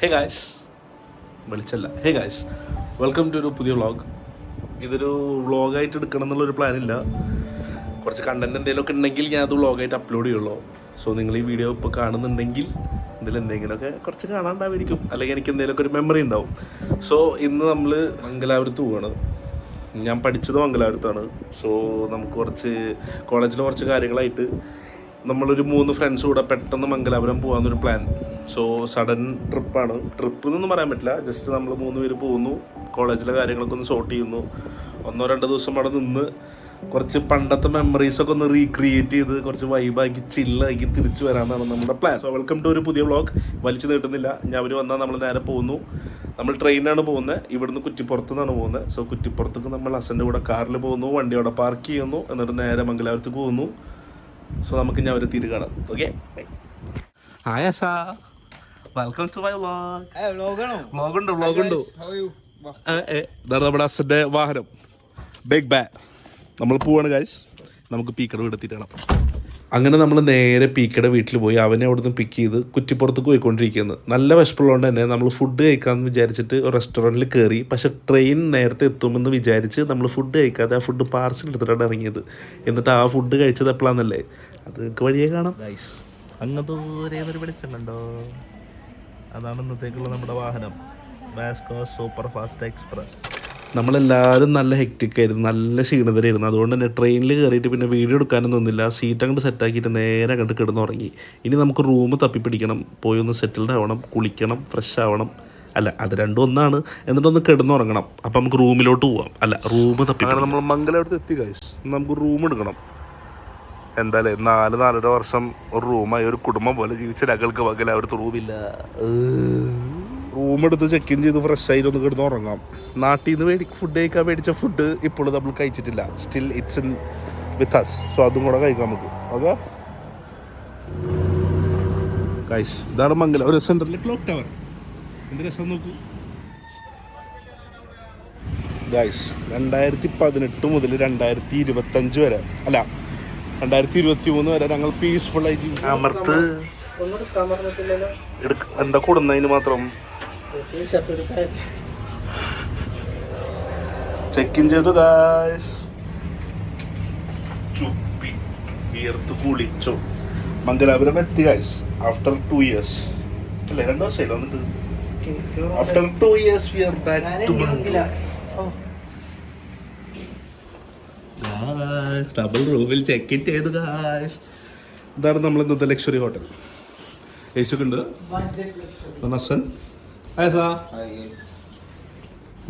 ഹേ guys, വിളിച്ചല്ല. Hey guys, welcome to ഒരു പുതിയ വ്ളോഗ്. ഇതൊരു വ്ളോഗായിട്ട് എടുക്കണം എന്നുള്ളൊരു പ്ലാനില്ല. കുറച്ച് കണ്ടൻറ് എന്തെങ്കിലുമൊക്കെ ഉണ്ടെങ്കിൽ ഞാൻ അത് വ്ളോഗായിട്ട് അപ്ലോഡ് ചെയ്യുള്ളൂ. സോ നിങ്ങൾ ഈ വീഡിയോ ഇപ്പോൾ കാണുന്നുണ്ടെങ്കിൽ ഇതിൽ എന്തെങ്കിലുമൊക്കെ കുറച്ച് കാണാണ്ടായിരിക്കും, അല്ലെങ്കിൽ എനിക്ക് എന്തെങ്കിലുമൊക്കെ ഒരു മെമ്മറി ഉണ്ടാവും. സോ ഇന്ന് നമ്മൾ മംഗലാപുരത്ത് പോവുകയാണ്. ഞാൻ പഠിച്ചത് മംഗലാപുരത്താണ്. സോ നമുക്ക് കോളേജിലെ കുറച്ച് കാര്യങ്ങളായിട്ട് നമ്മളൊരു 3 ഫ്രണ്ട്സ് കൂടെ പെട്ടെന്ന് മംഗലാപുരം പോകാമെന്നൊരു പ്ലാൻ. സോ സഡൻ ട്രിപ്പാണ്. ട്രിപ്പ് എന്നൊന്നും പറയാൻ പറ്റില്ല, ജസ്റ്റ് നമ്മൾ 3 പേര് പോകുന്നു, കോളേജിലെ കാര്യങ്ങളൊക്കെ ഒന്ന് സോർട്ട് ചെയ്യുന്നു, 1-2 ദിവസം അവിടെ നിന്ന് കുറച്ച് പണ്ടത്തെ മെമ്മറീസൊക്കെ ഒന്ന് റീക്രിയേറ്റ് ചെയ്ത് കുറച്ച് വൈബാക്കി ചില്ലാക്കി തിരിച്ചു വരാമെന്നാണ് നമ്മുടെ പ്ലാൻ. സോ വെൽക്കം ടു ഒരു പുതിയ വ്ളോഗ്. വലിച്ചു നീട്ടുന്നില്ല, ഞാൻ അവർ വന്നാൽ നമ്മൾ നേരെ പോകുന്നു. നമ്മൾ ട്രെയിനാണ് പോകുന്നത്, ഇവിടുന്ന് കുറ്റിപ്പുറത്ത് നിന്നാണ് പോകുന്നത്. സോ കുറ്റിപ്പുറത്തേക്ക് നമ്മൾ അസൻ്റെ കൂടെ കാറിൽ പോകുന്നു, വണ്ടി അവിടെ പാർക്ക് ചെയ്യുന്നു, എന്നിട്ട് നേരെ മംഗലാപുരത്തേക്ക് പോകുന്നു. സോ നമുക്ക് ഞാൻ അവരെ തിരികെ കാണാം. Okay, hi Asa, welcome to my vlog. വ്ളോഗുണ്ട്. ഇതാണ് നമ്മുടെ അസൻ്റെ വാഹനം, ബിഗ് ബാ. നമ്മൾ പോവാണ് ഗൈസ്, നമുക്ക് പീക്കയുടെ വീട് എത്തിയിട്ടാണ്. അങ്ങനെ നമ്മൾ നേരെ പീക്കയുടെ വീട്ടിൽ പോയി അവനെ അവിടെ നിന്ന് പിക്ക് ചെയ്ത് കുറ്റിപ്പുറത്തേക്ക് പോയിക്കൊണ്ടിരിക്കുന്നത്. നല്ല വിശപ്പുള്ളതുകൊണ്ട് തന്നെ നമ്മൾ ഫുഡ് കഴിക്കാമെന്ന് വിചാരിച്ചിട്ട് ഒരു റെസ്റ്റോറൻറ്റിൽ കയറി. പക്ഷേ ട്രെയിൻ നേരത്തെ എത്തുമെന്ന് വിചാരിച്ച് നമ്മൾ ഫുഡ് കഴിക്കാതെ ആ ഫുഡ് പാർസൽ എടുത്തിട്ടാണ് ഇറങ്ങിയത്. എന്നിട്ട് ആ ഫുഡ് കഴിച്ചത് എപ്പോഴാണെന്നല്ലേ, അത് നിങ്ങൾക്ക് വഴിയേ കാണാം ഗൈസ്. അങ്ങ് ദൂരെ ഒരു വെളിച്ചമുണ്ടോ, അതാണ് ഇന്നത്തേക്കുള്ള നമ്മുടെ വാഹനം, വാസ്കോ സൂപ്പർ ഫാസ്റ്റ് എക്സ്പ്രസ്. നമ്മളെല്ലാവരും നല്ല ഹെക്റ്റിക്കായിരുന്നു, നല്ല ക്ഷീണിതരായിരുന്നു. അതുകൊണ്ട് തന്നെ ട്രെയിനിൽ കയറിയിട്ട് പിന്നെ വീഡിയോ എടുക്കാനൊന്നും ഒന്നുമില്ല. സീറ്റ് അങ്ങോട്ട് സെറ്റാക്കിയിട്ട് നേരെ അങ്ങോട്ട് കിടന്നുറങ്ങി. ഇനി നമുക്ക് റൂം തപ്പിപ്പിടിക്കണം, പോയി ഒന്ന് സെറ്റിൽഡ് ആവണം, കുളിക്കണം, ഫ്രഷ് ആവണം. അല്ല, അത് രണ്ടും ഒന്നാണ്. എന്നിട്ടൊന്ന് കിടന്നുറങ്ങണം. അപ്പം നമുക്ക് റൂമിലോട്ട് പോവാം. അല്ല, റൂം തപ്പി. അങ്ങനെ നമ്മൾ മംഗലാപുരത്ത് എത്തി ഗൈസ്. നമുക്ക് റൂം എടുക്കണം. എന്തായാലും 4-4.5 വർഷം ഒരു റൂമായി ഒരു കുടുംബം പോലെ ജീവിച്ച ഒരാൾക്ക് മംഗലാപുരത്ത് റൂമില്ല. റൂം എടുത്ത് ചെക്ക് ഇൻ ചെയ്ത് ഫ്രഷ് ആയിട്ട് ഒന്ന് കിടന്ന് ഉറങ്ങാം. നാട്ടിൽ നിന്ന് ഫുഡ് കഴിക്കാൻ മേടിച്ച ഫുഡ് ഇപ്പോഴും നമ്മൾ കഴിച്ചിട്ടില്ല. Still it's in with us. So അതും കൂടെ കഴിക്കാം നമുക്ക്. ഓക്കെ ഗൈസ്, ഇതാണ് മംഗലാപുരം സെൻട്രലിലെ ക്ലോക്ക് ടവർ. എന്ത് രസം നോക്കൂ ഗൈസ്. 2018 മുതൽ 2025 വരെ, അല്ല 2023 വരെ ഞങ്ങൾ പീസ്ഫുള്ളായി ജീവിച്ചു. അമർത്ത് എന്താ കൊടുന്നതിന് മാത്രം ചെക്ക് ഇൻ ചെയ്തു ഗൈസ്. ചുപ്പി വിയർത്ത് കുളിച്ചു. മംഗലാപുരം എത്തി ഗൈസ് ആഫ്റ്റർ 2 years. അല്ലേ, 2 വർഷമായില്ല വന്നിട്ട്. After 2 years we are back to Mangala. Double റൂമിൽ ചെക്ക് ഇൻ ചെയ്തു ഗൈസ്. ഇതാണ് നമ്മൾ ഇന്നത്തെ ലക്ഷറി ഹോട്ടൽ. യേശുക്ക് ഉണ്ട്, നസൻ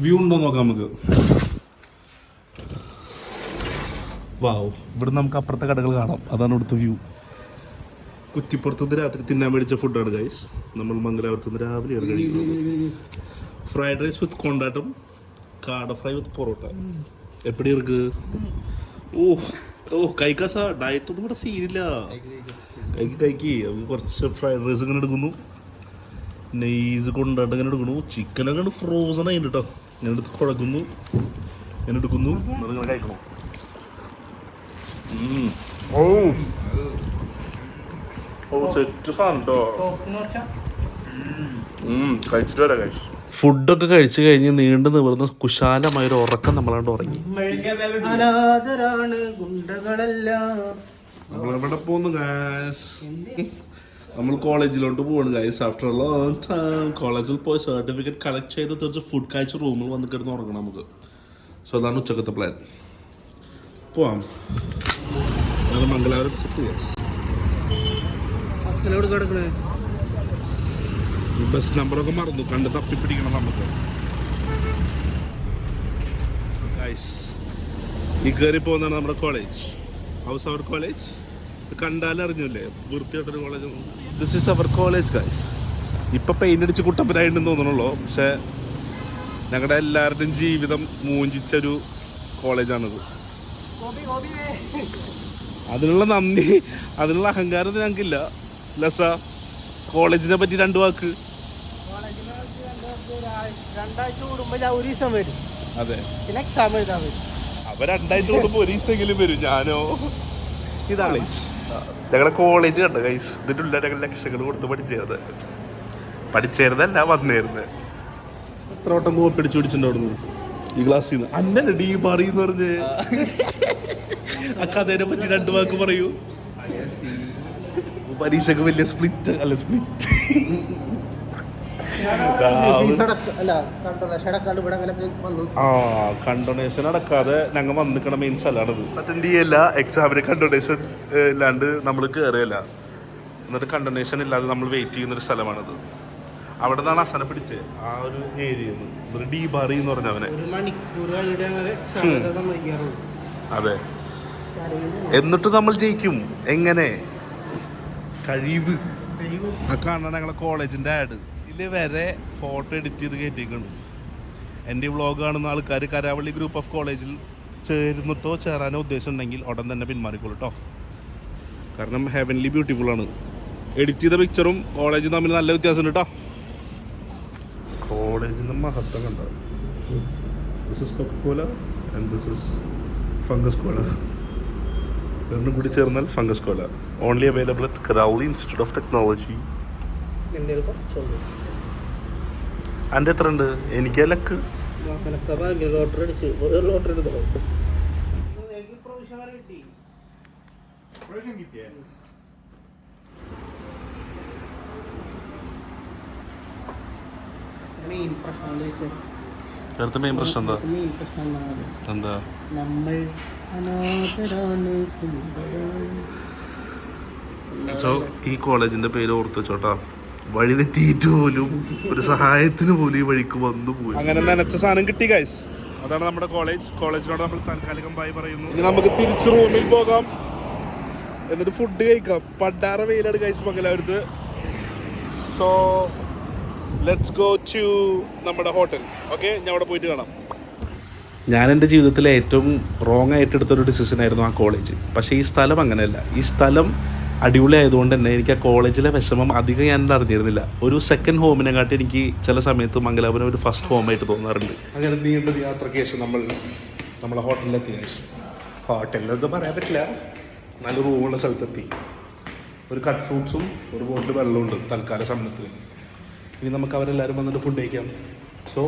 വ്യൂ ഉണ്ടോ നോക്കാം നമുക്ക്. വാവ്, ഇവിടെ നമുക്ക് അപ്പുറത്തെ കടകൾ കാണാം. അതാണ് ഇവിടുത്തെ വ്യൂ. കുറ്റിപ്പുറത്തുനിന്ന് രാത്രി തിന്നാൻ മേടിച്ച ഫുഡാണ് ഗൈസ്. നമ്മൾ മംഗലാപുരത്തുനിന്ന് രാവിലെ കഴിക്കുന്നത്. ഫ്രൈഡ് റൈസ് വിത്ത് കൊണ്ടാട്ടം, കാട ഫ്രൈ വിത്ത് പൊറോട്ട. എപ്പടി ഇருக்கு? ഓ കഴിക്കാ സാ, ഡയറ്റ് ഒന്നും ഇവിടെ സീനില്ല. കഴിക്ക്. കുറച്ച് ഫ്രൈഡ് റൈസ് ഇങ്ങനെ എടുക്കുന്നു, നെയ്സ് കൊണ്ടാട്ട് ഇങ്ങനെ എടുക്കുന്നു. ചിക്കൻ അങ്ങനെ ഫ്രോസൺ ആയിട്ട് കേട്ടോ. ഇങ്ങനെ എടുത്ത് കുഴക്കുന്നു, ഇങ്ങനെ എടുക്കുന്നു, ഇങ്ങനെ കഴിക്കണം. സെറ്റ് സാധനം കേട്ടോ. കഴിച്ചിട്ട് വരാം കഴിച്ചു. ഫുഡൊക്കെ കഴിച്ചു കഴിഞ്ഞ് നീണ്ടു നിവർന്ന കുശാലമായൊരു ഉറക്കം നമ്മളാണ്ട് ഉറങ്ങി. നമ്മളെവിടെ പോകുന്നു ഗായ്സ്? നമ്മൾ കോളേജിലോട്ട് പോവാണ് ഗായ്സ്. ആഫ്റ്റർ ലോങ് ടൈം കോളേജിൽ പോയി സർട്ടിഫിക്കറ്റ് കളക്ട് ചെയ്ത് തിരിച്ച് ഫുഡ് കഴിച്ച് റൂമിൽ വന്ന് കിടന്ന് ഉറങ്ങണം നമുക്ക്. സോ അതാണ് ഉച്ചക്കത്തെ പ്ലാൻ. പോവാം. മംഗലാപുരം ബസ് നമ്പറൊക്കെ മറന്നു, കണ്ട് തപ്പിപ്പിടിക്കണം നമുക്ക്. ഈ കയറി പോകുന്നതാണ് നമ്മുടെ കോളേജ്. House our college. കണ്ടാലും അറിഞ്ഞല്ലേ, വൃത്തിയായിട്ടൊരു college. This is our college guys. ഇപ്പൊ പെയിന്റ് അടിച്ച് കുട്ടപ്പനായിട്ടുണ്ടെന്ന് തോന്നണല്ലോ, പക്ഷെ ഞങ്ങളുടെ എല്ലാവരുടെയും ജീവിതം മൂഞ്ചിച്ചൊരു കോളേജാണിത്. അതിനുള്ള നന്ദി, അതിനുള്ള അഹങ്കാരം ഞങ്ങൾക്കില്ല. ലസ, കോളേജിനെ പറ്റി 2 വാക്ക്. അതെ, അവ 2 ആഴ്ച കൂടുമ്പോ 1 ദിവസമെങ്കിലും വരും. ഞാനോ ഇതാണ് ഞങ്ങളെ കോളേജ് കണ്ട ഗൈസ്. ഇതിൻ്റെ ഉള്ള ഞങ്ങൾ ലക്ഷങ്ങൾ കൊടുത്ത് പഠിച്ചത്. പഠിച്ചേരുന്നല്ല വന്നേരുന്നത്. എത്ര വട്ടം കോപ്പി അടിച്ചു പിടിച്ചിട്ടുണ്ടായിരുന്നു ഈ ക്ലാസ്സിൽ നിന്ന്. അന്നല്ലേ ഡീ പറയുന്ന പറഞ്ഞ് ആ കഥേനെ പറ്റി 2 വാക്ക് പറയൂ. പരീക്ഷക്ക് വലിയ സ്പ്ലിറ്റ് അല്ല സ്പ്ലിറ്റ് കണ്ടോണേഷൻ അടക്കാതെ ഞങ്ങൾ വന്നിക്കണ മെയിൻ സ്ഥലമാണത്. അറ്റൻഡ് ചെയ്യല്ല, എക്സാമിന് കണ്ടോണേഷൻ ഇല്ലാണ്ട് നമ്മൾ കയറിയല്ല, എന്നിട്ട് കണ്ടോണേഷൻ ഇല്ലാതെ നമ്മൾ വെയിറ്റ് ചെയ്യുന്നൊരു സ്ഥലമാണത്. അവിടെ നിന്നാണ് അസന പിടിച്ചത് ആ ഒരു ഏരിയ ഡീ ബാറി എന്ന് പറഞ്ഞവനെ. അതെ, എന്നിട്ട് നമ്മൾ ജയിക്കും. എങ്ങനെ? കഴിവ്. ആ കാണാൻ ഞങ്ങളെ കോളേജിൻ്റെ ആഡ് ഇതിൽ വരെ ഫോട്ടോ എഡിറ്റ് ചെയ്ത് കയറ്റിയിട്ടുണ്ട്. എൻ്റെ വ്ളോഗ് കാണുന്ന ആൾക്കാർ കരാവള്ളി ഗ്രൂപ്പ് ഓഫ് കോളേജിൽ ചേർന്നിട്ടോ ചേരാനോ ഉദ്ദേശം ഉണ്ടെങ്കിൽ ഉടൻ തന്നെ പിന്മാറിക്കോളൂ കേട്ടോ. കാരണം ഹെവൻലി ബ്യൂട്ടിഫുള്ളാണ്. എഡിറ്റ് ചെയ്ത പിക്ചറും കോളേജും തമ്മിൽ നല്ല വ്യത്യാസമുണ്ട് കേട്ടോ. കോളേജിൻ്റെ മഹത്വം കണ്ടോ. This is Coca Cola and this is fungus cola. രണ്ടും കൂടി ചേർന്നാൽ fungus cola. Only available at Karavali institute of technology. എൻ്റെ എത്ര ഉണ്ട്? എനിക്ക് ലക്ക് മെയിൻ പ്രശ്നം എന്താ? സോ ഈ കോളേജിന്റെ പേര് ഓർത്ത് വെച്ചോട്ടാ. വഴി തെറ്റിയിട്ട് പോലും ഒരു സഹായത്തിന് പോലും ഈ വഴിക്ക് വന്നു പോയി. അങ്ങനെ നനച്ച സാധനം കിട്ടി ഗൈസ്. അതാണ് നമ്മുടെ കോളേജിനോട് നമ്മൾ താൽക്കാലികം ബായ് പറയുന്നു. ഇനി നമുക്ക് തിരിച്ച് റൂമിൽ പോകാം, എന്നിട്ട് ഫുഡ് കഴിക്കാം. പണ്ടാറ വെയിലാണ് ഗൈസ് മംഗലാപുരത്ത്. സോ ലെറ്റ്സ് ഗോ ടു നമ്മുടെ ഹോട്ടൽ. ഓക്കെ, ഞാൻ അവിടെ പോയിട്ട് കാണാം. ഞാൻ എൻ്റെ ജീവിതത്തിലെ ഏറ്റവും റോങ് ആയിട്ട് എടുത്തൊരു ഡിസിഷൻ ആയിരുന്നു ആ കോളേജ്. പക്ഷേ ഈ സ്ഥലം അങ്ങനെയല്ല. ഈ സ്ഥലം അടിപൊളി ആയതുകൊണ്ട് തന്നെ എനിക്ക് ആ കോളേജിലെ വിഷമം അധികം ഞാൻ അറിഞ്ഞിരുന്നില്ല. ഒരു സെക്കൻഡ് ഹോമിനെ കാട്ടി എനിക്ക് ചില സമയത്ത് മംഗലാപുരം ഒരു ഫസ്റ്റ് ഹോമായിട്ട് തോന്നാറുണ്ട്. അങ്ങനെ നീണ്ടൊരു യാത്രയ്ക്ക് ശേഷം നമ്മളെ ഹോട്ടലിലെത്തി. ഹോട്ടലിലെന്തും പറയാൻ പറ്റില്ല, നല്ല റൂമുള്ള സ്ഥലത്തെത്തി. ഒരു കട്ട് ഫ്രൂട്ട്സും ഒരു ബോട്ടിൽ വെള്ളമുണ്ട് തൽക്കാല സമയത്ത്. ഇനി നമുക്ക് അവരെല്ലാവരും വന്നിട്ട് ഫുഡ് കഴിക്കാം. സോ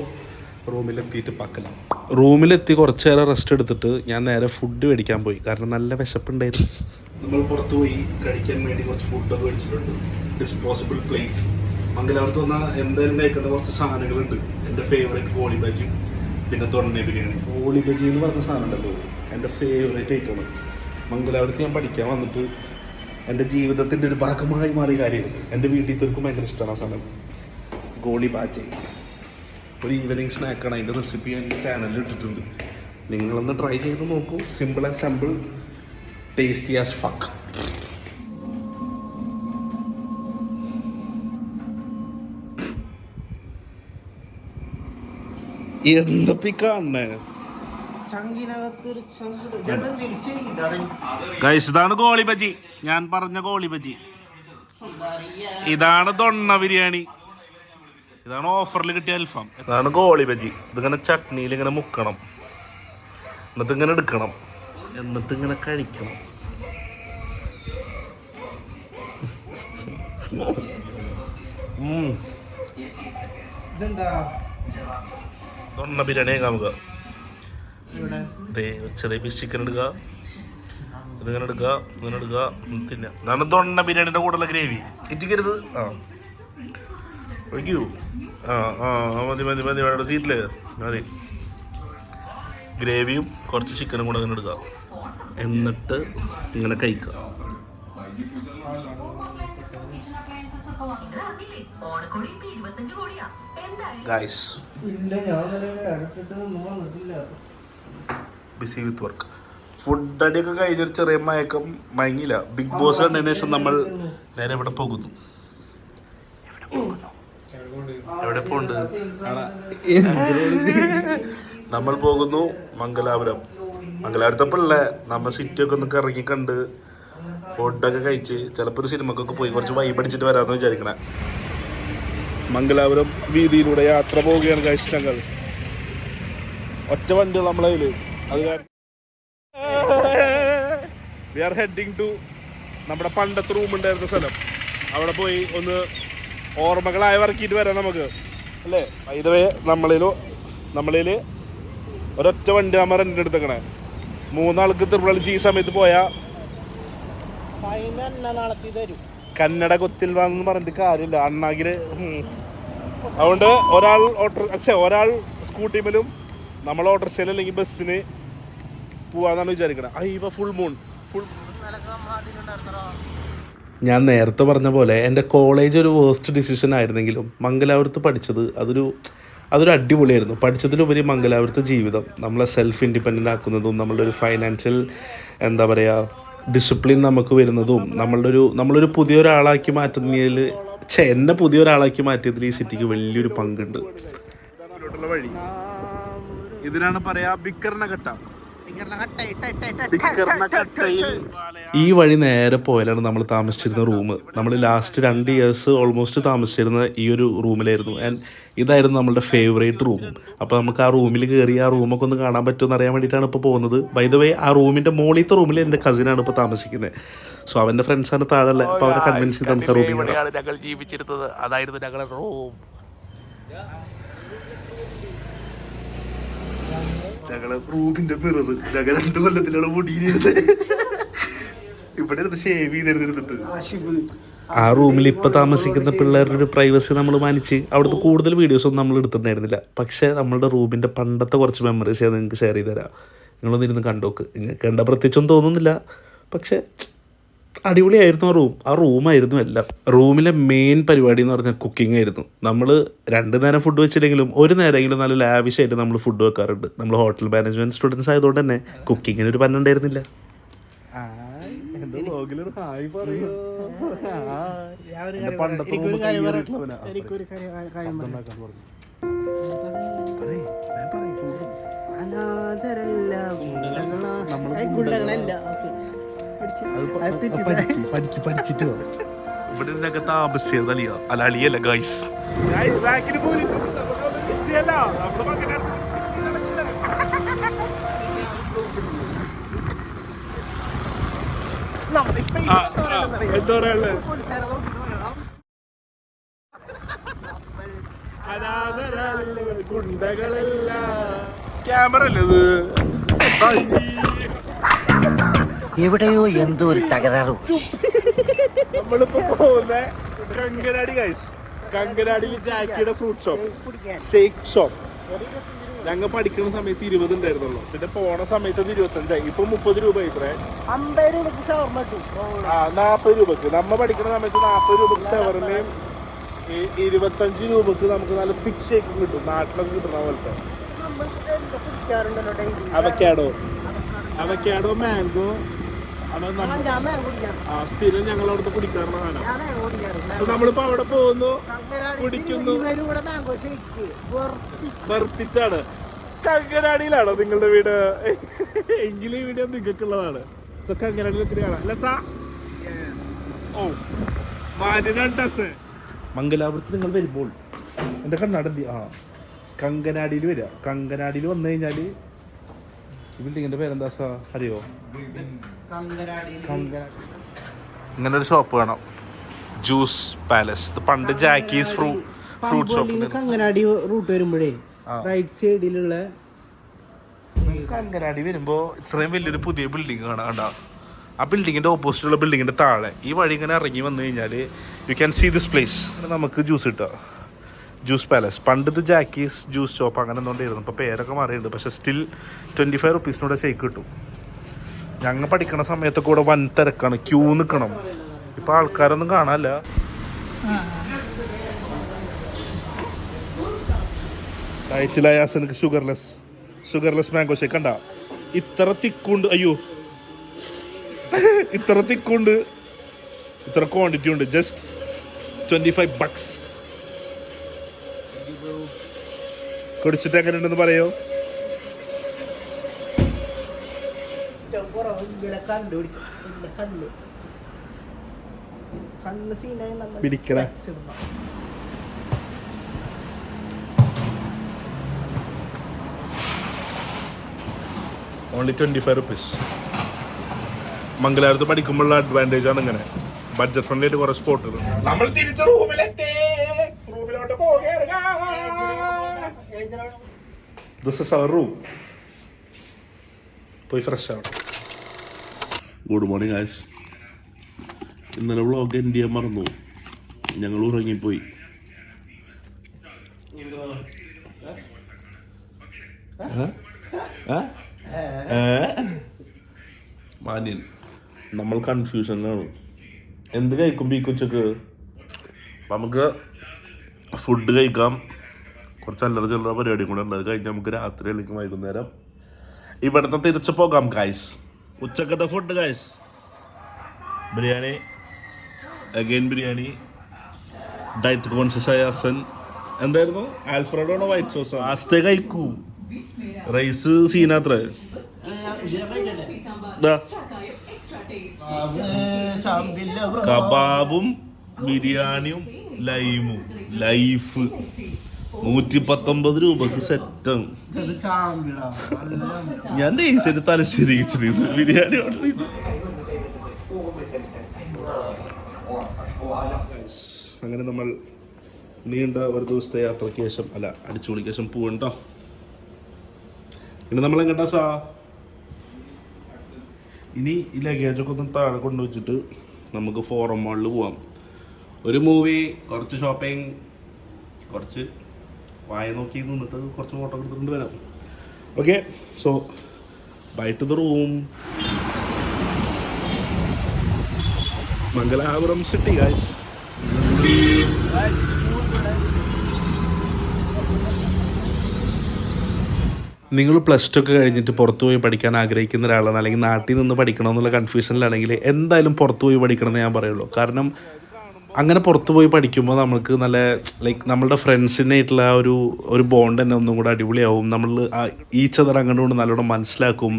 റൂമിലെത്തിയിട്ട് പാക്കലാം. റൂമിലെത്തി കുറച്ച് നേരം റെസ്റ്റ് എടുത്തിട്ട് ഞാൻ നേരെ ഫുഡ് മേടിക്കാൻ പോയി. കാരണം നല്ല വിശപ്പുണ്ടായിരുന്നു. നമ്മൾ പുറത്ത് പോയി കഴിക്കാൻ വേണ്ടി കുറച്ച് ഫുഡൊക്കെ മേടിച്ചിട്ടുണ്ട്. Disposable plate. മംഗലാപുരത്ത് വന്നാൽ എന്തായാലും കഴിക്കേണ്ട കുറച്ച് സാധനങ്ങളുണ്ട്. എൻ്റെ ഫേവറേറ്റ് ഗോളി ബജി, പിന്നെ തൊണ്ണ ബിരിയാണി. ഗോളി ബജി എന്ന് പറഞ്ഞ സാധനം ഉണ്ടല്ലോ, എൻ്റെ ഫേവറേറ്റ് ഐറ്റമാണ്. മംഗലാപുരത്ത് ഞാൻ പഠിക്കാൻ വന്നിട്ട് എൻ്റെ ജീവിതത്തിൻ്റെ ഒരു ഭാഗമായി മാറിയ കാര്യമാണ്. എൻ്റെ വീട്ടിലത്തേർക്കും ഭയങ്കര ഇഷ്ടമാണ് ആ സാധനം, ഗോളി ബാജി. ഒരു ഈവനിങ് സ്നാക്കാണ്. അതിൻ്റെ റെസിപ്പി എൻ്റെ ചാനലിൽ ഇട്ടിട്ടുണ്ട്. നിങ്ങളൊന്ന് ട്രൈ ചെയ്ത് നോക്കൂ. Simple and simple, tasty as fuck. എന്തൊക്കെ കാണണേ ഗൈസ്? ഇതാണ് ഗോളി ബജി, ഞാൻ പറഞ്ഞ ഗോളി ബജി. ഇതാണ് തൊണ്ണ ബിരിയാണി. ഇതാണ് ഓഫറിൽ കിട്ടിയ അൽഫാം. ഇതാണ് ഗോളി ബജി. ഇതിങ്ങനെ ചട്നിയിൽ ഇങ്ങനെ മുക്കണം, എന്നിട്ട് ഇങ്ങനെ എടുക്കണം, എന്നിട്ട് ഇങ്ങനെ കഴിക്കണം. തൊണ്ണ ബിരിയാണി നമുക്ക് ചെറിയ പീസ് ചിക്കൻ എടുക്കുക, ഇതിങ്ങനെ എടുക്കുക, ഇങ്ങനെ എടുക്കുക, തിന്നുക. ഇതാണ് തൊണ്ണ ബിരിയാണിയുടെ കൂടെയുള്ള ഗ്രേവി. ഇറ്റിക്കരുത്. ഒഴിക്കൂ. മതി മതി മതി, വേണ്ട സീറ്റില് മതി. ഗ്രേവിയും കുറച്ച് ചിക്കനും കൂടെ അങ്ങനെ എടുക്കുക, എന്നിട്ട് ഇങ്ങനെ കഴിക്കുക. Guys, busy with work. Food അടിയൊക്കെ കഴിഞ്ഞൊരു ചെറിയ മയങ്ങില്ല. ബിഗ് ബോസ് കണ്ടതിന് ശേഷം നമ്മൾ നേരെ എവിടെ പോകുന്നു? എവിടെ പോകുന്നുണ്ട്? നമ്മൾ പോകുന്നു മംഗലാപുരം. മംഗലാപുരത്തപ്പോഴല്ലേ നമ്മൾ സിറ്റിയൊക്കെ ഒന്ന് ഇറങ്ങി കണ്ട് ഫുഡൊക്കെ കഴിച്ച് ചിലപ്പോൾ ഒരു സിനിമക്കൊക്കെ പോയി കുറച്ച് വൈബ് അടിച്ചിട്ട് വരാമെന്ന് വിചാരിക്കണേ. മംഗലാപുരം വീതിയിലൂടെ യാത്ര പോവുകയാണ് കഴിച്ച് ഞങ്ങൾ. ഒറ്റ വണ്ടികൾ നമ്മളെ കയ്യിൽ. അത് കാരണം വി ആർ ഹെഡിങ് ടു നമ്മുടെ പണ്ടത്തെ റൂം ഉണ്ടായിരുന്ന സ്ഥലം. അവിടെ പോയി ഒന്ന് ഓർമ്മകളായി വർക്കിയിട്ട് വരാം നമുക്ക് അല്ലേ. ഇതുവേ നമ്മളിൽ ഒരൊറ്റ വണ്ടി നമ്മൾ റെൻ്റ് എടുത്തേക്കണേ. 3 ആൾക്ക് തിരുവള്ളി ഈ സമയത്ത് പോയാൽ കന്നഡ കൊത്തിൽ വാങ്ങുന്ന പറഞ്ഞിട്ട് കാര്യമില്ല അണ്ണാകില്. അതുകൊണ്ട് ഒരാൾ സ്കൂട്ടിയിലും നമ്മൾ ഓട്ടോറിക്ഷയിൽ അല്ലെങ്കിൽ ബസ്സിന് പോവാന്നാണ് വിചാരിക്കണത്. അയ്യോ ഫുൾ മൂൺ. ഞാൻ നേരത്തെ പറഞ്ഞ പോലെ എൻ്റെ കോളേജ് ഒരു വേസ്റ്റ് ഡിസിഷൻ ആയിരുന്നെങ്കിലും മംഗലാപുരത്ത് പഠിച്ചത് അതൊരു അടിപൊളിയായിരുന്നു. പഠിച്ചതിലുപരി മംഗലാപുരത്തെ ജീവിതം നമ്മളെ സെൽഫ് ഇൻഡിപെൻഡൻ്റ് ആക്കുന്നതും നമ്മളുടെ ഒരു ഫൈനാൻഷ്യൽ എന്താ പറയുക ഡിസിപ്ലിൻ നമുക്ക് വരുന്നതും നമ്മളൊരു പുതിയൊരാളാക്കി മാറ്റുന്നതിൽ എന്നെ പുതിയൊരാളാക്കി മാറ്റിയതിൽ ഈ സിറ്റിക്ക് വലിയൊരു പങ്കുണ്ട്. വഴി ഇതിനാണ് പറയാ ബിക്കർണഘട്ട. ഈ വഴി നേരെ പോയാലാണ് നമ്മൾ താമസിച്ചിരുന്ന റൂം. നമ്മൾ ലാസ്റ്റ് 2 ഇയേഴ്സ് ഓൾമോസ്റ്റ് താമസിച്ചിരുന്ന ഈ ഒരു റൂമിലായിരുന്നു. ആൻഡ് ഇതായിരുന്നു നമ്മളുടെ ഫേവറേറ്റ് റൂമും. അപ്പോൾ നമുക്ക് ആ റൂമിൽ കയറി ആ റൂമൊക്കെ ഒന്ന് കാണാൻ പറ്റുമെന്ന് അറിയാൻ വേണ്ടിയിട്ടാണ് ഇപ്പോൾ പോകുന്നത്. ബൈ ദ വേ ആ റൂമിൻ്റെ മുകളിലത്തെ റൂമിൽ എൻ്റെ കസിനാണ് ഇപ്പോൾ താമസിക്കുന്നത്. സോ അവൻ്റെ ഫ്രണ്ട്സാണ് താഴെ. അപ്പോൾ അവരെ കൺവിൻസ് ചെയ്ത് നമുക്ക് റൂമിൽ ഞങ്ങൾ ജീവിച്ചിരുന്നത്. അതായിരുന്നു ഞങ്ങളുടെ റൂം. ഞങ്ങളെ റൂമിന്റെ മിറർ ഞങ്ങൾ 2 കൊല്ലത്തിലാണ് മുടിയിരുന്നത്. ഇവിടെ ഇരുന്ന് ഷേവ് ചെയ്തിരുന്നിട്ട് ആ റൂമിൽ ഇപ്പം താമസിക്കുന്ന പിള്ളേരുടെ ഒരു പ്രൈവസി നമ്മൾ മാനിച്ച് അവിടുത്തെ കൂടുതൽ വീഡിയോസൊന്നും നമ്മൾ എടുത്തിട്ടുണ്ടായിരുന്നില്ല. പക്ഷേ നമ്മളുടെ റൂമിൻ്റെ പണ്ടത്തെ കുറച്ച് മെമ്മറീസ് ഞാൻ നിങ്ങൾക്ക് ഷെയർ ചെയ്ത് തരാം. നിങ്ങളൊന്ന് ഇരുന്ന് കണ്ടോക്ക്. നിങ്ങൾക്ക് കണ്ട പ്രത്യേകിച്ചൊന്നും തോന്നുന്നില്ല, പക്ഷേ അടിപൊളിയായിരുന്നു ആ റൂമായിരുന്നു എല്ലാം. റൂമിലെ മെയിൻ പരിപാടി എന്ന് പറഞ്ഞാൽ കുക്കിംഗ് ആയിരുന്നു. നമ്മൾ 2 നേരം ഫുഡ് വെച്ചില്ലെങ്കിലും ഒരു നേരമെങ്കിലും നല്ല ലാവിഷായിട്ട് നമ്മൾ ഫുഡ് വെക്കാറുണ്ട്. നമ്മൾ ഹോട്ടൽ മാനേജ്മെൻറ്റ് സ്റ്റുഡൻസ് ആയതുകൊണ്ട് തന്നെ കുക്കിങ്ങിന് ഒരു പന്നുണ്ടായിരുന്നില്ല. ഇവിടെ താമസിച്ചതല്ല അല്ല അളിയല്ല ഗൈസ്. ഗുണ്ടകളല്ല ക്യാമറ അല്ലത്. എവിടെയോ എന്തോ ഒരു തകരാറ്. നമ്മളിപ്പോ പോകുന്ന കങ്കനാടി ഗൈസ്. കങ്കനാടിയിൽ ജാക്കിയുടെ ഫ്രൂട്ട് ഷോപ്പ്, ഷേക്ക് ഷോപ്പ്. ഞങ്ങൾ പഠിക്കുന്ന സമയത്ത് 20 ഉണ്ടായിരുന്നുള്ളൂ. പിന്നെ പോണ സമയത്ത് അത് 25 ഇപ്പൊ 30 രൂപ ഇത്രേ. 40 രൂപക്ക് നമ്മ പഠിക്കുന്ന സമയത്ത് 40 രൂപക്ക് ഷവറിനെയും 25 രൂപക്ക് നമുക്ക് നല്ല തിക് ഷേക്കും കിട്ടും. നാട്ടിലൊക്കെ കിട്ടുന്ന പോലത്തെ. അവക്കാഡോ മാംഗോ സ്ഥിരം ഞങ്ങൾ അവിടുത്തെ കുടിക്കാറുള്ളതാണ്. സോ നമ്മളിപ്പോ അവിടെ പോകുന്നു, കുടിക്കുന്നു. ബർത്തിട്ടാണ്. കങ്കനാടിയിലാണോ നിങ്ങളുടെ വീട്? എങ്കിലും ഈ വീഡിയോ നിങ്ങൾക്കുള്ളതാണ്. സോ കങ്കനാടിയിൽ ഒത്തിരി കാണാം. മംഗലാപുരത്ത് നിങ്ങൾ വരുമ്പോൾ എൻ്റെ കണ്ണാടി കങ്കനാടിയിൽ വരിക. കങ്കനാടിയിൽ വന്നു കഴിഞ്ഞാൽ ബിൽഡിങ്ങിന്റെ പേരെന്താ സാർ അറിയോ? ഇങ്ങനെ ഒരു ഷോപ്പ് വേണം, ജ്യൂസ് പാലസ്. ഇത് പണ്ട് ജാക്കീസ് ഫ്രൂട്ട് ഷോപ്പ്. കങ്കനാടി റൂട്ട് വരുമ്പോഴേ റൈറ്റ് സൈഡിലുള്ള കങ്കനാടി വരുമ്പോ ഇത്രയും വലിയൊരു പുതിയ ബിൽഡിംഗ് കാണാണ്ട. ആ ബിൽഡിങ്ങിന്റെ ഓപ്പോസിറ്റുള്ള ബിൽഡിങ്ങിന്റെ താഴെ ഈ വഴി ഇങ്ങനെ ഇറങ്ങി വന്നു കഴിഞ്ഞാൽ you can see this place. നമുക്ക് ജ്യൂസ് കിട്ടുക. Juice palace. പണ്ട് ഇത് ജാക്കീസ് ജ്യൂസ് ഷോപ്പ് അങ്ങനെ എന്തുകൊണ്ടായിരുന്നു. ഇപ്പോൾ പേരൊക്കെ മാറിയിട്ടുണ്ട്. പക്ഷേ സ്റ്റിൽ 25 റുപ്പീസിനൂടെ ഷേക്ക് കിട്ടും. ഞങ്ങൾ പഠിക്കണ സമയത്തൊക്കെ കൂടെ വൻ തിരക്കാണ്, ക്യൂ നിൽക്കണം. ഇപ്പോൾ ആൾക്കാരൊന്നും കാണാനില്ല. ഡയറ്റിലായാസനക്ക് ഷുഗർലെസ് മാംഗോ ഷേക്ക് കണ്ട. ഇത്ര തിക്കുണ്ട്. അയ്യോ ഇത്ര തിക്കുണ്ട്, ഇത്ര ക്വാണ്ടിറ്റി ഉണ്ട്. ജസ്റ്റ് $25. കുടിച്ചിട്ട് എങ്ങനെ ഉണ്ടെന്ന് പറയോ? പിടിക്കണ ഓൺലി 25 റുപ്പീസ്. മംഗലാപുരത്ത് പഠിക്കുമ്പോഴുള്ള അഡ്വാൻറ്റേജ് ആണ് ഇങ്ങനെ ബഡ്ജറ്റ് ഫ്രണ്ട്ലി ആയിട്ട് കുറെ സ്പോട്ടുകൾ. നമ്മൾ തിരിച്ച റൂമിലെത്തേ. This is our room. പോയി ഫ്രഷ് ആവണം. Good morning guys. ഇന്നലെ വ്ളോഗ് എൻഡ് ചെയ്യാൻ മറന്നു. ഞങ്ങൾ ഉറങ്ങിപ്പോയി. മാന്യൻ. നമ്മൾ കൺഫ്യൂഷനിലാണ്. എന്ത് കഴിക്കും ഈ ഉച്ചക്ക്? നമുക്ക് ഫുഡ് കഴിക്കാം. കുറച്ച് അല്ലറ ചില്ലറ പരിപാടിയും കൂടെ ഉണ്ട്. അത് കഴിഞ്ഞ് നമുക്ക് രാത്രി അല്ലെങ്കിൽ വൈകുന്നേരം ഇവിടുത്തെ തിരിച്ചു പോകാം ഗൈസ്. ഉച്ചക്കത്തെ food guys, biryani, again biryani, diet conscious ആയ അസൻ. എന്തായിരുന്നു? ആൽഫ്രഡോ ആണോ വൈറ്റ് സോസ്? ആസ്തേ കഴിക്കൂ. റൈസ് സീനാത്ര. കബാബും ബിരിയാണിയും ലൈമും. ലൈഫ് 119 രൂപക്ക് സെറ്റാണ്. ഞാൻ നെയ്ച്ചെടുത്ത് തലശ്ശേരി ബിരിയാണി ഓർഡർ ചെയ്തു. അങ്ങനെ നമ്മൾ നീണ്ട ഒരു ദിവസത്തെ യാത്രയ്ക്ക് ശേഷം അടിച്ചുപൊളിക്ക് ശേഷം പോവുണ്ടോ. ഇനി നമ്മൾ എങ്ങോട്ടാ സാ? ഇനി ഈ ലഗേജൊക്കെ ഒന്ന് താഴെ കൊണ്ടുവച്ചിട്ട് നമുക്ക് ഫോറം മാളിൽ പോവാം. ഒരു മൂവി, കുറച്ച് ഷോപ്പിംഗ്, കുറച്ച് വായ നോക്കി നിന്നിട്ട് കുറച്ച് ഫോട്ടോ എടുത്തുകൊണ്ട് വരാം. Okay, so bye to the room. Mangalapuram city guys. നിങ്ങൾ പ്ലസ് ടു ഒക്കെ കഴിഞ്ഞിട്ട് പുറത്തു പോയി പഠിക്കാൻ ആഗ്രഹിക്കുന്ന ഒരാളാണ്, അല്ലെങ്കിൽ നാട്ടിൽ നിന്ന് പഠിക്കണമെന്നുള്ള കൺഫ്യൂഷനിലാണെങ്കിൽ എന്തായാലും പുറത്തു പോയി പഠിക്കണമെന്ന് ഞാൻ പറയുള്ളൂ. കാരണം അങ്ങനെ പുറത്തു പോയി പഠിക്കുമ്പോൾ നമുക്ക് നല്ല നമ്മളുടെ ഫ്രണ്ട്സിനായിട്ടുള്ള ഒരു ബോണ്ട് തന്നെ ഒന്നും കൂടെ അടിപൊളിയാവും. നമ്മൾ ഈച്ച് അതർ അങ്ങോട്ട് നല്ലോണം മനസ്സിലാക്കും.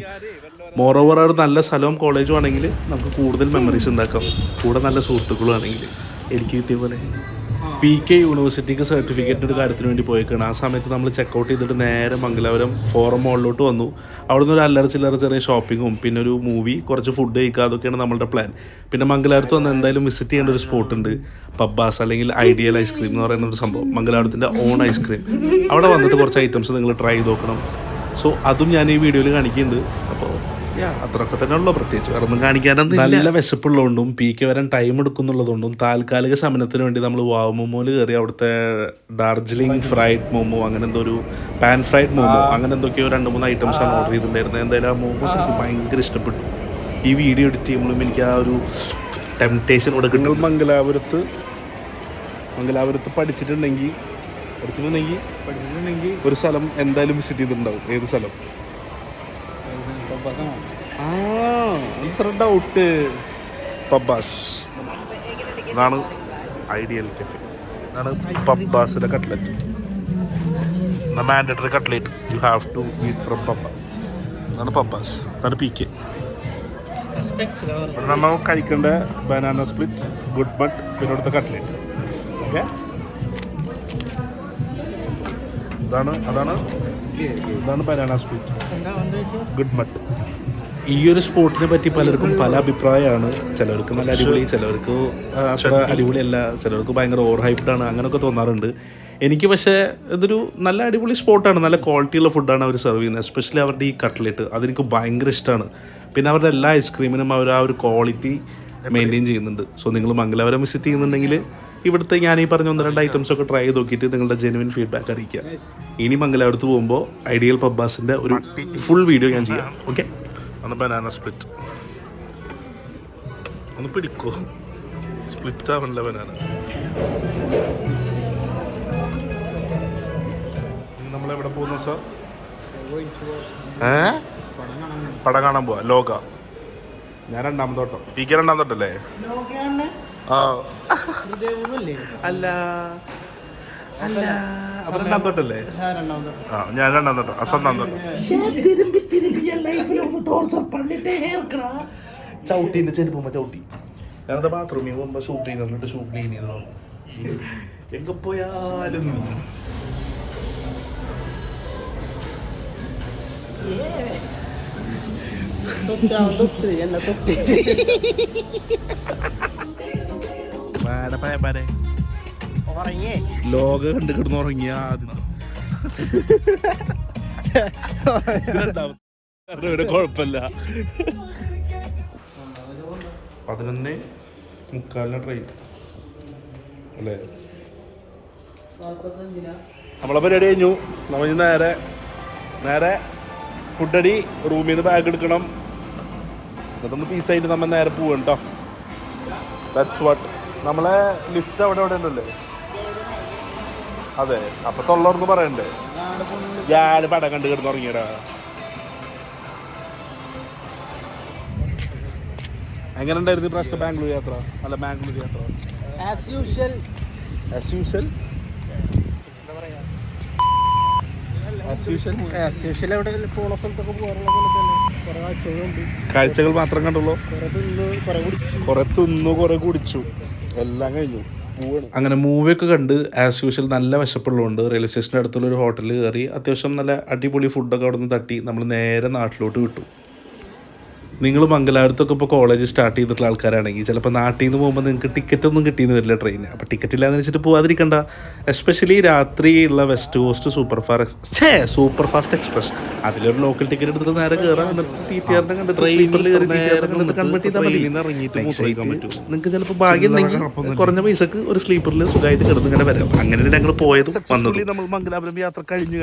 മോറോവർ ഒരു നല്ല സ്ഥലവും കോളേജും ആണെങ്കിൽ നമുക്ക് കൂടുതൽ മെമ്മറീസ് ഉണ്ടാക്കാം. കൂടെ നല്ല സുഹൃത്തുക്കളും ആണെങ്കിൽ. എനിക്ക് കിട്ടിയ പോലെ PK യൂണിവേഴ്സിറ്റിക്ക് സർട്ടിഫിക്കറ്റിൻ്റെ ഒരു കാര്യത്തിന് വേണ്ടി പോയേക്കാണ്. ആ സമയത്ത് നമ്മൾ ചെക്കൗട്ട് ചെയ്തിട്ട് നേരെ മംഗലാപുരം ഫോറം മോളിലോട്ട് വന്നു. അവിടെ നിന്ന് ഒരു അല്ലറ ചില്ലറ ചെറിയ ഷോപ്പിങ്ങും പിന്നെ ഒരു മൂവി, കുറച്ച് ഫുഡ് കഴിക്കുക, അതൊക്കെയാണ് നമ്മളുടെ പ്ലാൻ. പിന്നെ മംഗലാപുരത്ത് വന്ന് എന്തായാലും വിസിറ്റ് ചെയ്യേണ്ട ഒരു സ്പോട്ട് ഉണ്ട്, പബ്ബാസ് അല്ലെങ്കിൽ ഐഡിയൽ ഐസ്ക്രീം എന്ന് പറയുന്ന ഒരു സംഭവം. മംഗലാപുരത്തിൻ്റെ ഓൺ ഐസ്ക്രീം. അവിടെ വന്നിട്ട് കുറച്ച് ഐറ്റംസ് നിങ്ങൾ ട്രൈ ചെയ്ത് നോക്കണം. സോ അതും ഞാൻ ഈ വീഡിയോയിൽ കാണിക്കുന്നുണ്ട്. അപ്പോൾ അത്രയൊക്കെ തന്നെ ഉള്ളൂ, പ്രത്യേകിച്ച് വേറെ ഒന്നും കാണിക്കാനൊന്നും. നല്ല വിശപ്പുള്ളതുകൊണ്ടും PK വരാൻ ടൈം എടുക്കുന്നുള്ളതുകൊണ്ടും താൽക്കാലിക ശമനത്തിന് വേണ്ടി നമ്മൾ വാവുമോമോയിൽ കയറി അവിടുത്തെ ഡാർജിലിംഗ് ഫ്രൈഡ് മോമോ, അങ്ങനെ എന്തോ ഒരു പാൻ ഫ്രൈഡ് മോമോ, അങ്ങനെ എന്തൊക്കെയോ 2-3 ഐറ്റംസാണ് ഓർഡർ ചെയ്തിട്ടുണ്ടായിരുന്നത്. എന്തായാലും ആ മോമോസ് എനിക്ക് ഭയങ്കര ഇഷ്ടപ്പെട്ടു. ഈ വീഡിയോ എഡിറ്റ് ചെയ്യുമ്പോഴും എനിക്ക് ആ ഒരു ടെംപ്റ്റേഷൻ കൂടെ കിട്ടും. മംഗലാപുരത്ത് പഠിച്ചിട്ടുണ്ടെങ്കിൽ ഒരു സ്ഥലം എന്തായാലും വിസിറ്റ് ചെയ്തിട്ടുണ്ടാവും. ഏത് സ്ഥലം? ഇത്ര ഡൗട്ട്. പബ്ബാസ്. ഇതാണ് ഐഡിയൽ കഫേ. ഇതാണ് പബ്ബാസിലെ cutlet. Mandatory cutlet you have to eat from Pabba. ഇതാണ് പബ്ബാസ്. ഇതാണ് PK. നമ്മൾ കഴിക്കേണ്ട ബനാന സ്പ്ലിറ്റ്, ഗുഡ് ബട്ട്, പിന്നെ ഇവിടുത്തെ കട്ട്ലറ്റ്. ഓക്കെ, ഇതാണ് ബനാന സ്പ്ലിറ്റ്, ഗുഡ് ബട്ട്. ഈ ഒരു സ്പോട്ടിനെ പറ്റി പലർക്കും പല അഭിപ്രായമാണ്. ചിലവർക്ക് നല്ല അടിപൊളി, ചിലവർക്ക് അത്ര അടിപൊളിയല്ല, ചിലവർക്ക് ഭയങ്കര ഓവർ ഹൈപ്ഡാണ്, അങ്ങനെയൊക്കെ തോന്നാറുണ്ട്. എനിക്ക് പക്ഷേ ഇതൊരു നല്ല അടിപൊളി സ്പോട്ടാണ്. നല്ല ക്വാളിറ്റിയുള്ള ഫുഡാണ് അവർ സെർവ് ചെയ്യുന്നത്. എസ്പെഷ്യലി അവരുടെ ഈ കട്ട്ലറ്റ് അതെനിക്ക് ഭയങ്കര ഇഷ്ടമാണ്. പിന്നെ അവരുടെ എല്ലാ ഐസ്ക്രീമിനും അവർ ആ ഒരു ക്വാളിറ്റി മെയിൻറ്റെയിൻ ചെയ്യുന്നുണ്ട്. സോ നിങ്ങൾ മംഗലാപുരം വിസിറ്റ് ചെയ്യുന്നുണ്ടെങ്കിൽ ഇവിടുത്തെ ഞാൻ ഈ പറഞ്ഞ 1-2 ഐറ്റംസൊക്കെ ട്രൈ ചെയ്ത് നോക്കിയിട്ട് നിങ്ങളുടെ ജെനുവിൻ ഫീഡ്ബാക്ക് അറിയിക്കുക. ഇനി മംഗലാപുരത്ത് പോകുമ്പോൾ ഐഡിയൽ പബ്ബാസിൻ്റെ ഒരു ഫുൾ വീഡിയോ ഞാൻ ചെയ്യാം. ഓക്കെ, ആണ് ബനാന സ്പ്ലിറ്റ്. ഒന്ന് പിടിക്കോ, സ്പ്ലിറ്റ് ആവണല്ല ബനാന. നമ്മളെവിടെ പോകുന്നു സാർ? പടം കാണാൻ പോവാ. ലോക. ഞാൻ 2ാം തോട്ടം. PK 2ാം തോട്ടല്ലേ? ആ അല്ല, അപ്പൊ 2ാം തോട്ടല്ലേ? ഞാൻ 2ാം തോട്ടം. അസന്താം തോട്ടം. ചവിട്ടീൻ്റെ ചെരുപ്പുമ്പോ ചവിട്ടി. ഞാനത് ബാത്റൂമിൽ പോകുമ്പോ ഷൂട്ട് ചെയ്യുന്നുണ്ട്. ഷൂട്ട് ക്ലീൻ ചെയ്തോ. എങ്ക പോയാലും ലോക കണ്ടു കിടന്ന് ഉറങ്ങിയ ആദ്യം കുഴപ്പമില്ല. 11:45 ട്രെയിൻ അല്ലേ? നമ്മളെ പരിപാടി കഴിഞ്ഞു. നമ്മൾ നേരെ നേരെ ഫുഡടി, റൂമിൽ നിന്ന് ബാഗ് എടുക്കണം, എന്നിട്ടൊന്ന് പീസായിട്ട് നമ്മൾ നേരെ പോവാം കേട്ടോ. That's what. നമ്മളെ ലിഫ്റ്റ് അവിടെ ഉണ്ടല്ലേ? അതെ, അപ്പൊ തൊള്ളർന്ന് പറയണ്ടേ? ഞാൻ പടം കണ്ട് കിടന്ന് തുടങ്ങിയടാ. എങ്ങനെ ഉണ്ടായിരുന്നു പ്രാവശ്യത്തെ ബാംഗ്ലൂർ യാത്ര? അല്ല, ബാംഗ്ലൂർ യാത്ര ആസ് യൂഷ്വൽ. എവിടെ പോണ സ്ഥലത്തൊക്കെ പോകാറുള്ള പോലെ തന്നെ കുറെ കാഴ്ചകളുണ്ട്. കാഴ്ചകൾ മാത്രം കണ്ടുള്ളൂ. കുറെ തിന്നു, കുറെ കുടിച്ചു. കുറെ തിന്നു, കുറെ കുടിച്ചു, എല്ലാം കഴിഞ്ഞു. അങ്ങനെ മൂവിയൊക്കെ കണ്ട് ആസ് യൂഷ്വൽ നല്ല വിശപ്പുള്ളതുകൊണ്ട് റെയിൽവേ സ്റ്റേഷൻ്റെ അടുത്തുള്ള ഒരു ഹോട്ടലിൽ കയറി അത്യാവശ്യം നല്ല അടിപൊളി ഫുഡൊക്കെ അവിടെ നിന്ന് തട്ടി നമ്മൾ നേരെ നാട്ടിലോട്ട് വിട്ടു. നിങ്ങൾ മംഗലാപുരത്തൊക്കെ ഇപ്പോൾ കോളേജ് സ്റ്റാർട്ട് ചെയ്തിട്ടുള്ള ആൾക്കാരാണെങ്കിൽ ചിലപ്പോൾ നാട്ടിൽ നിന്ന് പോകുമ്പോൾ നിങ്ങൾക്ക് ടിക്കറ്റൊന്നും കിട്ടിയെന്ന് വരില്ല ട്രെയിന്. അപ്പോൾ ടിക്കറ്റ് ഇല്ലാന്ന് വെച്ചിട്ട് പോകാതിരിക്കണ്ട. എസ്പെഷ്യലി രാത്രിയുള്ള west coast super fast express, അതിലൊരു ലോക്കൽ ടിക്കറ്റ് എടുത്തിട്ട് നേരെ കയറാം. എന്നിട്ട് TTR കണ്ടിട്ട് സ്ലീപ്പറിൽ കയറി കൺവേർട്ട് ചെയ്താൽ മതി. നിങ്ങൾക്ക് ചിലപ്പോൾ ഭാഗ്യം ഉണ്ടെങ്കിൽ കുറഞ്ഞ പൈസക്ക് ഒരു സ്ലീപ്പറിൽ സുഖമായിട്ട് കിടന്ന് ഇങ്ങനെ വരാം. അങ്ങനെയാണ് ഞങ്ങൾ പോയത് വന്നത്. നമ്മൾ മംഗലാപുരം യാത്ര കഴിഞ്ഞു.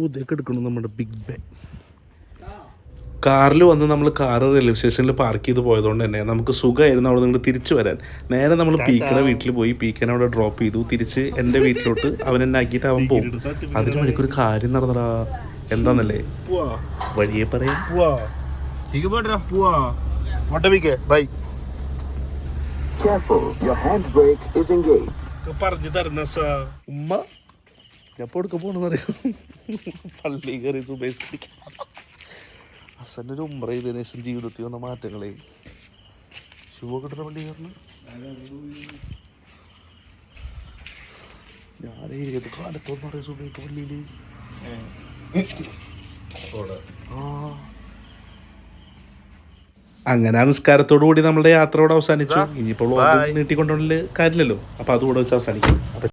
ഇതൊക്കെ എടുക്കണം നമ്മുടെ ബിഗ് ബേ. കാറിൽ വന്ന് നമ്മൾ കാറ് റെയിൽവേ സ്റ്റേഷനിൽ പാർക്ക് ചെയ്ത് പോയതുകൊണ്ട് തന്നെ നമുക്ക് സുഖമായിരുന്നു അവിടെ നിന്ന് തിരിച്ചു വരാൻ. നേരെ നമ്മൾ പീക്കയുടെ വീട്ടിൽ പോയി പീക്കനെ അവിടെ ഡ്രോപ്പ് ചെയ്തു. തിരിച്ച് എൻ്റെ വീട്ടിലോട്ട് അവൻ എന്നെ ആക്കിയിട്ട് അവൻ പോകും. അതിന് വഴിക്കൊരു കാര്യം നടന്നടാ. എന്താന്നല്ലേ? വഴിയെ പറയാം. പറഞ്ഞു തരണ ഉമ്മ ഞാൻ കൊടുക്ക പോണെന്ന് അറിയാം. പള്ളി കയറി സുബേസ് ഹസൻ്റെ ഒരു ഉമ്ര ചെയ്തതിനു ശേഷം ജീവിതത്തിൽ വന്ന മാറ്റങ്ങളെ. ഷൂ ഒക്കെ ഇട്ടിട്ട് വണ്ടി കയറണം. ഞാൻ ഏത് കാലത്തോന്ന് പറയാം സുബൈക്ക് പള്ളിയിൽ. അങ്ങനെ ആ നിസ്കാരത്തോടു കൂടി നമ്മളുടെ യാത്രയോട് അവസാനിച്ചു. ഇനിയിപ്പോൾ നീട്ടിക്കൊണ്ടുള്ള കാര്യമില്ലല്ലോ. അപ്പോൾ അതുകൂടെ വെച്ച് അവസാനിക്കും.